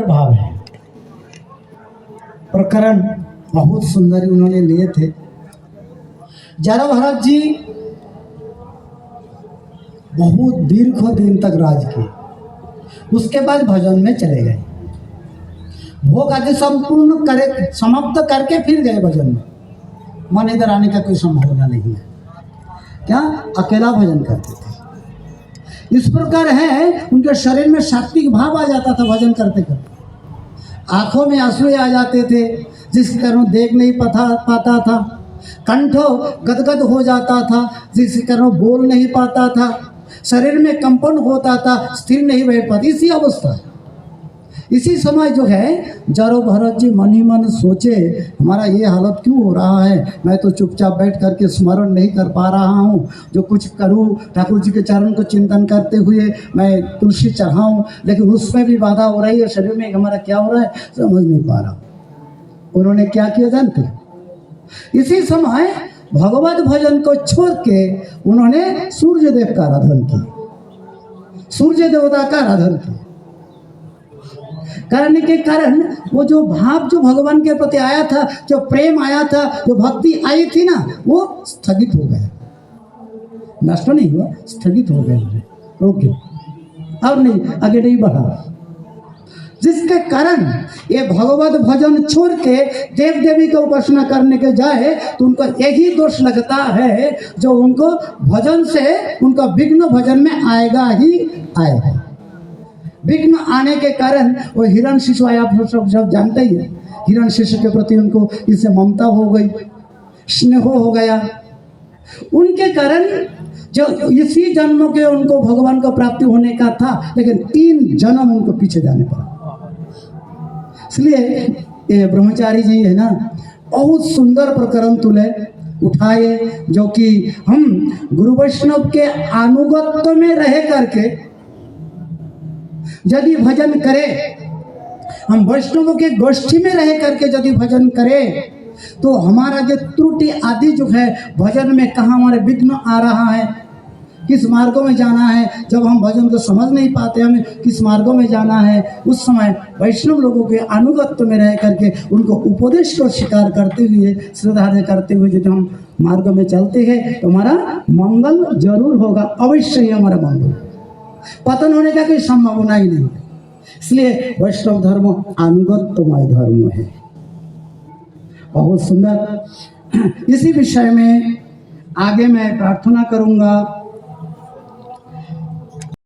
भाव है। प्रकरण बहुत सुंदर उन्होंने लिए थे। जारा भरत जी बहुत दीर्घ दिन तक राज किए, उसके बाद भजन में चले गए। भोग आदि संपूर्ण करे समाप्त करके फिर गए भजन में। मन इधर आने का कोई संभावना नहीं है। क्या अकेला भजन करते थे। इस प्रकार है उनके शरीर में सात्विक भाव आ जाता था भजन करते करते। आंखों में आंसू आ जाते थे जिसके कारण देख नहीं पाता था। कंठ गदगद हो जाता था जिसके कारण बोल नहीं पाता था। शरीर में कंपन होता था, स्थिर नहीं बैठ पाती। इसी अवस्था, इसी समय जो है जारो भरत जी मन ही मन सोचे, हमारा ये हालत क्यों हो रहा है। मैं तो चुपचाप बैठ करके स्मरण नहीं कर पा रहा हूँ। जो कुछ करूँ ठाकुर जी के चरण को चिंतन करते हुए मैं तुलसी चढ़ाऊँ, लेकिन उसमें भी बाधा हो रही है। शरीर में हमारा क्या हो रहा है समझ नहीं पा रहा। उन्होंने क्या किया जानते, इसी समय भगवत भजन को छोड़ के उन्होंने सूर्य देव का आराधन किया। सूर्य देवता का आराधन किया करने के कारण वो जो भाव जो भगवान के प्रति आया था, जो प्रेम आया था, जो भक्ति आई थी ना, वो स्थगित हो गया। नष्ट नहीं हुआ, स्थगित हो गया। ओके, अब नहीं, आगे नहीं बढ़ा। जिसके कारण ये भगवत भजन छोड़ के देव देवी की उपासना करने के जाए तो उनको यही दोष लगता है जो उनको भजन से उनका विघ्न भजन में आएगा ही आएगा। विघ्न आने के कारण वो हिरण शिशु आया, आप सब जानते ही है। हिरण शिशु के प्रति उनको इससे ममता हो गई, स्नेह हो गया। उनके कारण जो इसी जन्म के उनको भगवान का प्राप्ति होने का था, लेकिन 3 जन्म उनको पीछे जाने पड़ा। इसलिए ये ब्रह्मचारी जी है ना, बहुत सुंदर प्रकरण तुले उठाए, जो कि हम गुरु वैष्णव के अनुगत्य में रह करके यदि भजन करें, हम वैष्णवों के गोष्ठी में रह करके यदि भजन करें, तो हमारा जो त्रुटि आदि जो है भजन में कहाँ हमारे विघ्न आ रहा है, किस मार्गों में जाना है, जब हम भजन को समझ नहीं पाते हमें किस मार्गों में जाना है, उस समय वैष्णव लोगों के अनुगत्य में रह करके उनको उपदेश को स्वीकार करते हुए, श्रद्धा करते हुए यदि हम मार्ग में चलते हैं तो हमारा मंगल जरूर होगा। अवश्य ही हमारा मंगल, पतन होने का कोई संभावना ही नहीं। इसलिए वैष्णव धर्म अनुगत्यमय धर्म है। बहुत सुंदर। इसी विषय में आगे मैं प्रार्थना करूंगा